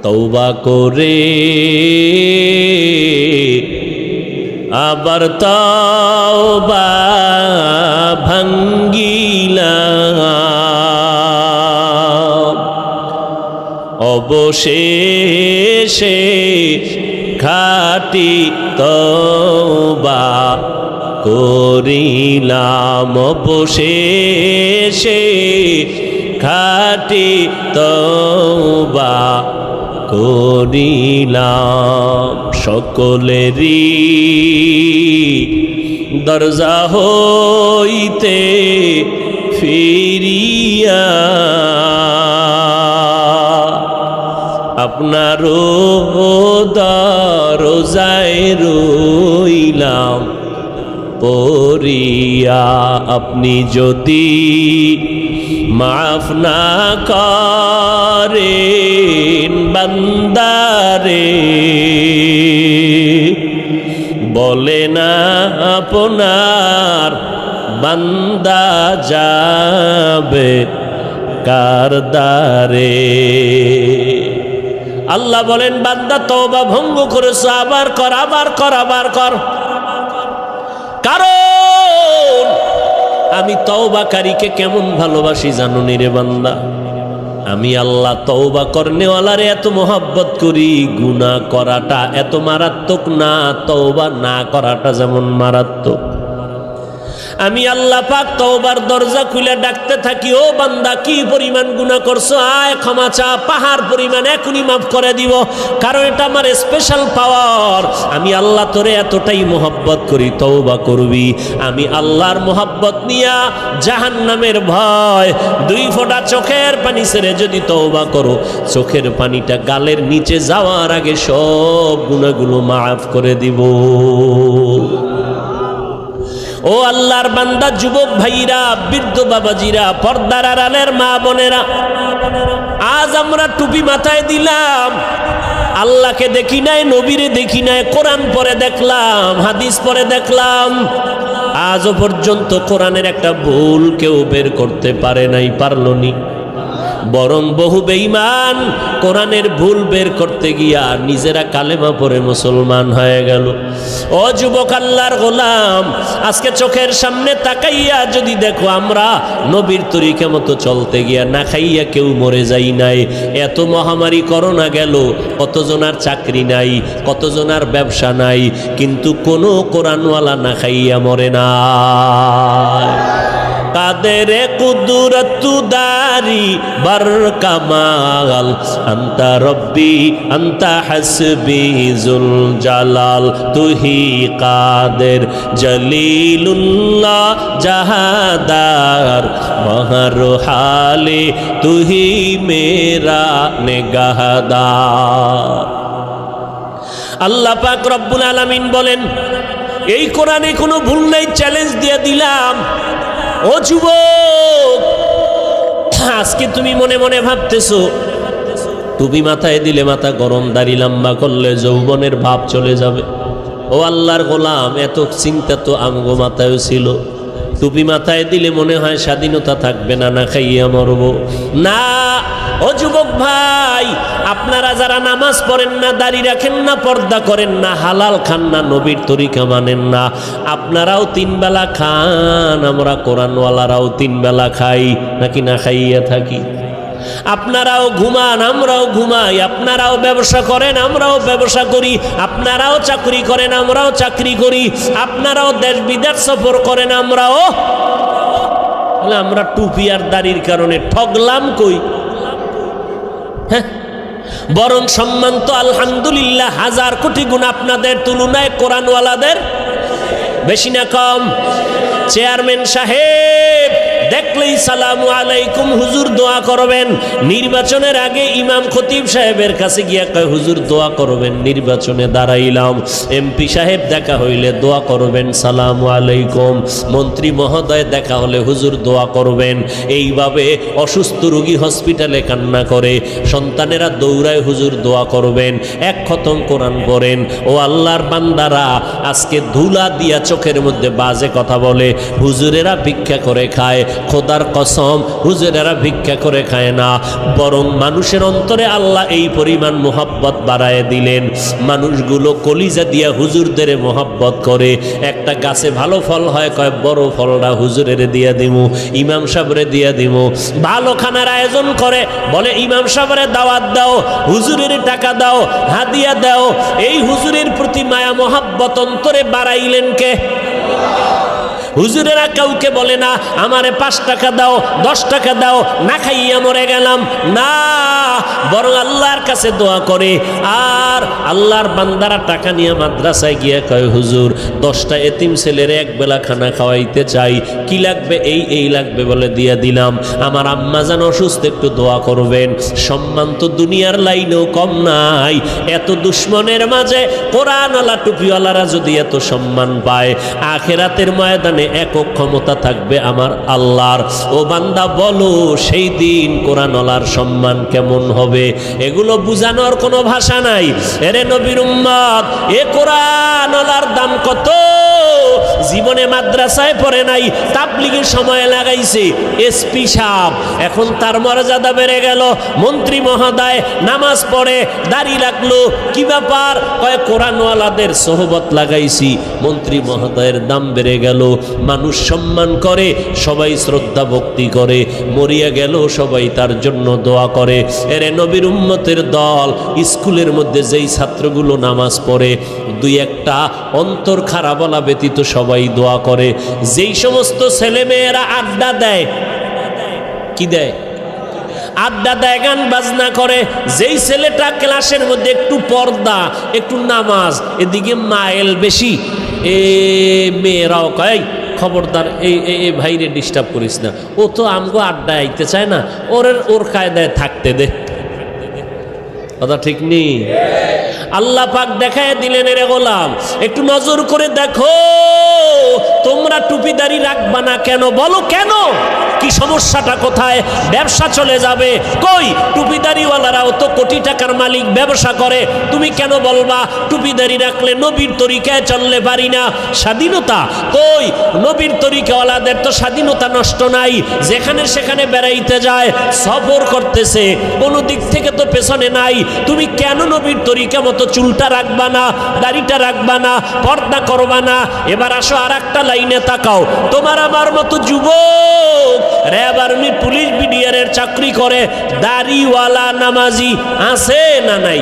তওবা করে আবার তওবা ভাঙ্গিলাম, অবশেষে খাঁটি তওবা করিলাম, অবশেষে খাঁটি তওবা করিলাম। সকলেরই দরজা হইতে ফিরিয়া আপনারও দরজায় রইলাম পড়িয়া। আপনি যদি মাফ না করেন বান্দারে, বলে না আপনার বান্দা যাবে কার দ্বারে। আল্লাহ বলেন, বান্দা তওবা ভঙ্গ করেছ, আবার কর, আবার কর, আবার কর। কারণ আমি তওবাকারীকে কেমন ভালোবাসি জানো নি রে বান্দা? আমি আল্লাহ তওবা করনেওয়ালারে এত মোহাব্বত করি, গুনাহ করাটা এত মারাত্মক না, তওবা না করাটা যেমন মারাত্মক। আমি আল্লাহ পাক তওবার দরজা খুলে ডাকতে থাকি, ও বান্দা কি পরিমাণ গুনাহ করছো, আয় ক্ষমা চা, পাহাড় পরিমাণ এখনই মাফ করে দিব। কারণ এটা আমার স্পেশাল পাওয়ার। আমি আল্লাহ তোরে এতটাই মোহাব্বত করি, তওবা করবি। আমি আল্লাহর মোহাব্বত নিয়া জাহান্নামের ভয়, 2 ফোঁটা চোখের পানি ছেড়ে যদি তওবা করো, চোখের পানিটা গালের নিচে যাওয়ার আগে সব গুনাহগুলো মাফ করে দিব। ও আল্লাহর বান্দা, যুবক ভাইরা, বৃদ্ধ বাবাজিরা, পর্দার আড়ালের মা বোনেরা, আজ আমরা টুপি মাথায় দিলাম, আল্লাহকে দেখি নাই, নবীরে দেখি নাই, কোরআন পড়ে দেখলাম, হাদিস পড়ে দেখলাম, আজও পর্যন্ত কোরআনের একটা ভুল কেউ বের করতে পারে নাই, পারলো নি। বরং বহু বেঈমান কোরআনের ভুল বের করতে গিয়া নিজেরা কালেমা পড়ে মুসলমান হয়ে গেল। ও যুবক আল্লাহর গোলাম, আজকে চোখের সামনে তাকাইয়া যদি দেখো আমরা নবীর তরিকা মতো চলতে গিয়া না খাইয়া কেউ মরে যাই নাই। এত মহামারী করোনা গেল, কতজনার চাকরি নাই, কতজনার ব্যবসা নাই, কিন্তু কোনো কোরআনওয়ালা না খাইয়া মরে না। কাদের কুদরত দারি বার কামাল, আন্তা রব্বি আন্তা হাসবি জুল জালাল, তুহি কাদের জলিলুল্লাহ জাহাদার, মহর হালে তুহি মেরা নেগাহদার। আল্লাহ পাক রব্বুল আলামিন বলেন, এই কোরআনে কোনো ভুল নাই, চ্যালেঞ্জ দিয়ে দিলাম। ও যুবক, আজকে তুমি মনে মনে ভাবতেছো টুপি মাথায় দিলে মাথা গরম, দাড়ি লম্বা করলে যৌবনের ভাব চলে যাবে। ও আল্লাহর গোলাম, এত চিন্তা তো আমগো মাথায়ও ছিল। টুপি মাথায় দিলে মনে হয় স্বাধীনতা থাকবে না, না খাইয়া মরব না। ও যুবক ভাই, আপনারা যারা নামাজ পড়েন না, দাড়ি রাখেন না, পর্দা করেন না, হালাল খান না, নবীর তরিকা মানেন না, আপনারাও 3 বেলা খান, আমরা কোরআনওয়ালারাও 3 বেলা খাই, নাকি না খাইয়া থাকি? আপনারাও ঘুমান, আমরাও ঘুমাই, আপনারাও ব্যবসা করেন, আমরাও ব্যবসা করি, আপনারাও চাকরি করেন, আমরাও চাকরি করি, আপনারাও দেশ বিদেশ সফর করেন, আমরাও। আমরা টুপি আর দাড়ির কারণে ঠগলাম কই? হ্যাঁ, বরং সম্মান তো আলহামদুলিল্লাহ 1000 কোটি গুণ আপনাদের তুলনায় কোরআনওয়ালাদের বেশি না কম? চেয়ারম্যান সাহেব দেখলেই সালামু আলাইকুম হুজুর দোয়া করবেন। নির্বাচনের আগে ইমাম খতিব সাহেবের কাছে গিয়া কয় হুজুর দোয়া করবেন, নির্বাচনে দাঁড়াইলাম। এমপি সাহেব দেখা হইলে দোয়া করবেন, সালামু আলাইকুম। মন্ত্রী মহোদয় দেখা হলে হুজুর দোয়া করবেন। এইভাবে অসুস্থ রোগী হসপিটালে কান্না করে, সন্তানেরা দৌড়ায় হুজুর দোয়া করবেন। 1 খতম কোরআন পড়েন। ও আল্লাহর বান্দারা, আজকে ধুলা দিয়া চোখের মধ্যে বাজে কথা বলে, হুজুরেরা ভিক্ষা করে খায়, খোদার কসম হুজুরেরা ভিক্ষা করে খায় না, বরং মানুষের অন্তরে আল্লাহ এই পরিমাণ মোহাব্বত বাড়ায় দিলেন, মানুষগুলো কলিজা দিয়া হুজুরদের মোহাব্বত করে। একটা গাছে ভালো ফল হয়, কয় বড় ফলটা হুজুরের দিয়া দিমু, ইমাম সাহেবরে দিয়া দিমু। ভালো খানার আয়োজন করে, বলে ইমাম সাহেবরে দাওয়াত দাও, হুজুরের টাকা দাও, হাদিয়া দাও। এই হুজুরের প্রতি মায়া মোহাব্বত অন্তরে বাড়াইলেন কে? হুজুরেরা কাউকে বলে না আমারে 5 টাকা দাও, 10 টাকা দাও, না খাইয়া মরে গেলাম, না, বরং আল্লাহর কাছে দোয়া করে। আর আল্লাহর বান্দারা টাকা নিয়ে মাদ্রাসায় গিয়ে কয় হুজুর 10টা এতিম ছেলেরে এক বেলা খানা খাওয়াইতে চাই, কি লাগবে? এই লাগবে বলে দিয়া দিলাম। আমার আম্মা জান অসুস্থ, একটু দোয়া করবেন। সম্মান তো দুনিয়ার লাইনেও কম নাই। এত দুশ্মনের মাঝে কোরআনওয়ালা টুপিওয়ালারা যদি এত সম্মান পায়, আখেরাতের ময়দানে একক ক্ষমতা থাকবে আমার আল্লাহর। ও বান্দা বলো সেই দিন কোরআনওয়ালার সম্মান কেমন হবে? এগুলো বুঝানোর কোনো ভাষা নাই। এরে নবীর উম্মত, এ কোরআনওয়ালার দাম কত? জীবনে মাদ্রাসায় পড়ে নাই, তাবলীগের সময় লাগাইছে এসপি সাহেব, এখন তার মর্যাদা বেড়ে গেল। মন্ত্রী মহোদয় নামাজ পড়ে, দাড়ি রাখলো, কি ব্যাপার? কয় কোরআনওয়ালাদের সোহবত লাগাইছি, মন্ত্রী মহোদয়ের দাম বেড়ে গেল। মানুষ সম্মান করে, সবাই শ্রদ্ধা ভক্তি করে, মরিয়া গেল সবাই তার জন্য দোয়া করে। এরে নবীর উম্মতের দল, স্কুলের মধ্যে যেই ছাত্রগুলো নামাজ পড়ে, 2-1টা অন্তর খারাপওয়ালা ব্যতীত সবাই দোয়া করে। যেই সমস্ত ছেলে মেয়েরা আড্ডা দেয়, কি দেয়? আড্ডা দেয়, গান বাজনা করে। যেই ছেলেটা ক্লাসের মধ্যে একটু পর্দা, একটু নামাজ, এদিকে মাইল বেশি, এ মেয়েরাও কয় খবরদার এই ভাইরে ডিস্টার্ব করিস না, ও তো আমগো আড্ডায় আইতে চায় না, ওর কায়দায় থাকতে দে। কথা ঠিক নেই? আল্লাহ পাক দেখায় দিলেন, এরে গোলাম একটু নজর করে দেখো, তোমরা টুপিদারি রাখবা না কেন? বলো কেন? কি সমস্যাটা কোথায়? ব্যবসা চলে যাবে। কই টুপিদারিওয়ালারাও তো কোটি টাকার মালিক, ব্যবসা করে, তুমি কেন বলবা টুপিদারি রাখলে নবীর তরিকায় চললে পারি না? স্বাধীনতা কই? নবীর তরিকাওয়ালাদের তো স্বাধীনতা নষ্ট নাই, যেখানে সেখানে বেড়াইতে যায়, সফর করতেছে, কোনো দিক থেকে তো পেছনে নাই। তুমি কেন নবীর তরিকা মতো চুলটা রাখবা না, দাড়িটা রাখবা না, পর্দা করবা না? এবার আসো আর একটা লাইনে তাকাও। তোমার আমার মতো যুবক র্যাব, আর্মি, পুলিশ, বিডিআর এর চাকরি করে, দাড়িওয়ালা নামাজি আছে না নাই?